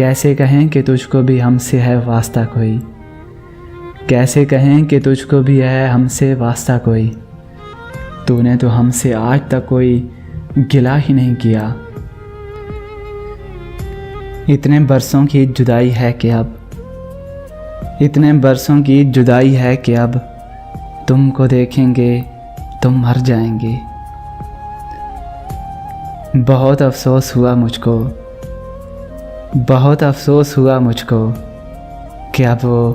कैसे कहें कि तुझको भी हमसे है वास्ता कोई, कैसे कहें कि तुझको भी है हमसे वास्ता कोई। तूने तो हमसे आज तक कोई गिला ही नहीं किया। इतने बरसों की जुदाई है कि अब, इतने बरसों की जुदाई है कि अब तुमको देखेंगे तो मर जाएंगे। बहुत अफसोस हुआ मुझको, बहुत अफसोस हुआ मुझको कि अब वो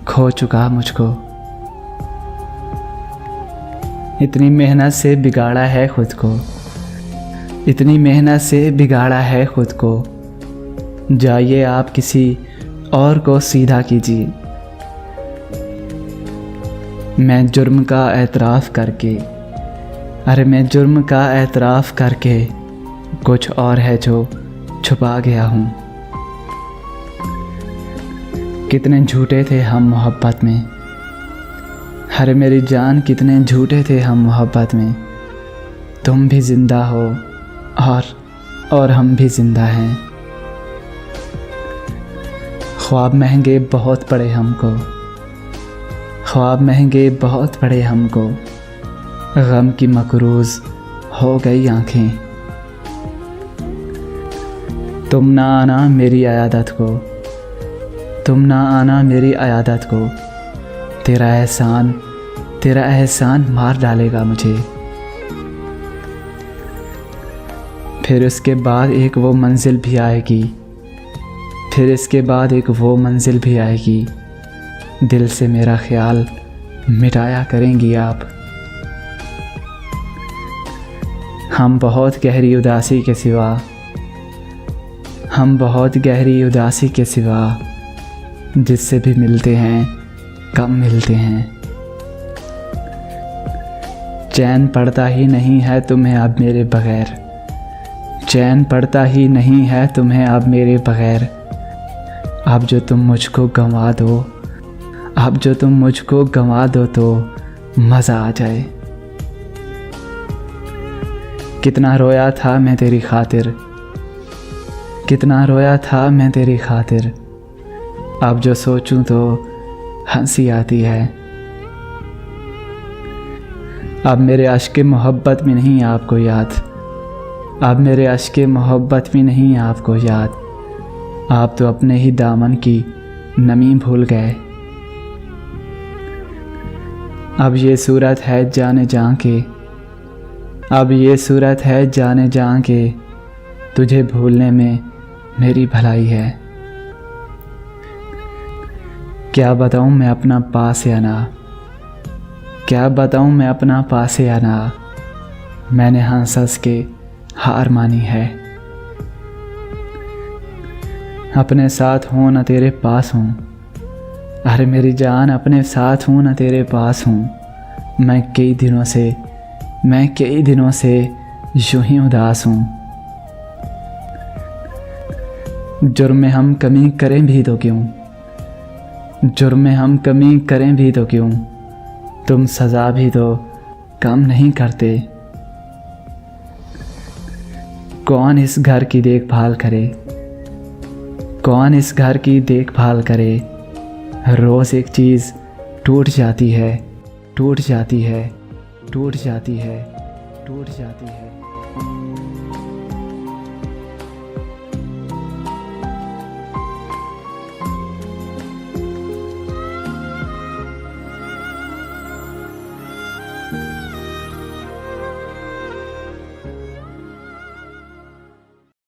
खो चुका मुझको। इतनी मेहनत से बिगाड़ा है खुद को, इतनी मेहनत से बिगाड़ा है खुद को। जाइए आप किसी और को सीधा कीजिए। मैं जुर्म का एतराफ़ करके, अरे मैं जुर्म का एतराफ़ करके कुछ और है जो छुपा गया हूँ। कितने झूठे थे हम मोहब्बत में, अरे मेरी जान कितने झूठे थे हम मोहब्बत में। तुम भी ज़िंदा हो और हम भी ज़िंदा हैं। ख्वाब महंगे बहुत पड़े हमको, ख्वाब महंगे बहुत पड़े हमको। गम की मकरूज़ हो गई आँखें। तुम ना आना मेरी अयादत को, तुम ना आना मेरी अयादत को। तेरा एहसान मार डालेगा मुझे। फिर उसके बाद एक वो मंजिल भी आएगी, फिर इसके बाद एक वो मंजिल भी आएगी। दिल से मेरा ख्याल मिटाया करेंगी आप। हम बहुत गहरी उदासी के सिवा, हम बहुत गहरी उदासी के सिवा जिससे भी मिलते हैं कम मिलते हैं। चैन पड़ता ही नहीं है तुम्हें अब मेरे बग़ैर, चैन पड़ता ही नहीं है तुम्हें अब मेरे बग़ैर। अब जो तुम मुझको गंवा दो, अब जो तुम मुझको गंवा दो तो मज़ा आ जाए। कितना रोया था मैं तेरी खातिर, कितना रोया था मैं तेरी खातिर। अब जो सोचूं तो हंसी आती है। अब मेरे अश्क़े मोहब्बत में नहीं आपको याद, अब मेरे अश्क़े मोहब्बत में नहीं आपको याद। आप तो अपने ही दामन की नमी भूल गए। अब ये सूरत है जाने जान के, अब ये सूरत है जाने जान के। तुझे भूलने में मेरी भलाई है। क्या बताऊँ मैं अपना पास या ना, क्या बताऊँ मैं अपना पास या ना। मैंने हंस हंस के हार मानी है। अपने साथ हूँ न तेरे पास हूँ, अरे मेरी जान अपने साथ हूँ न तेरे पास हूँ। मैं कई दिनों से यूं ही उदास हूँ। जुर्म में हम कमी करें भी तो क्यों, जुर्म में हम कमी करें भी तो क्यों। तुम सज़ा भी तो कम नहीं करते। कौन इस घर की देखभाल करे, कौन इस घर की देखभाल करे। रोज़ एक चीज़ टूट जाती है, टूट जाती है, टूट जाती है, टूट जाती है।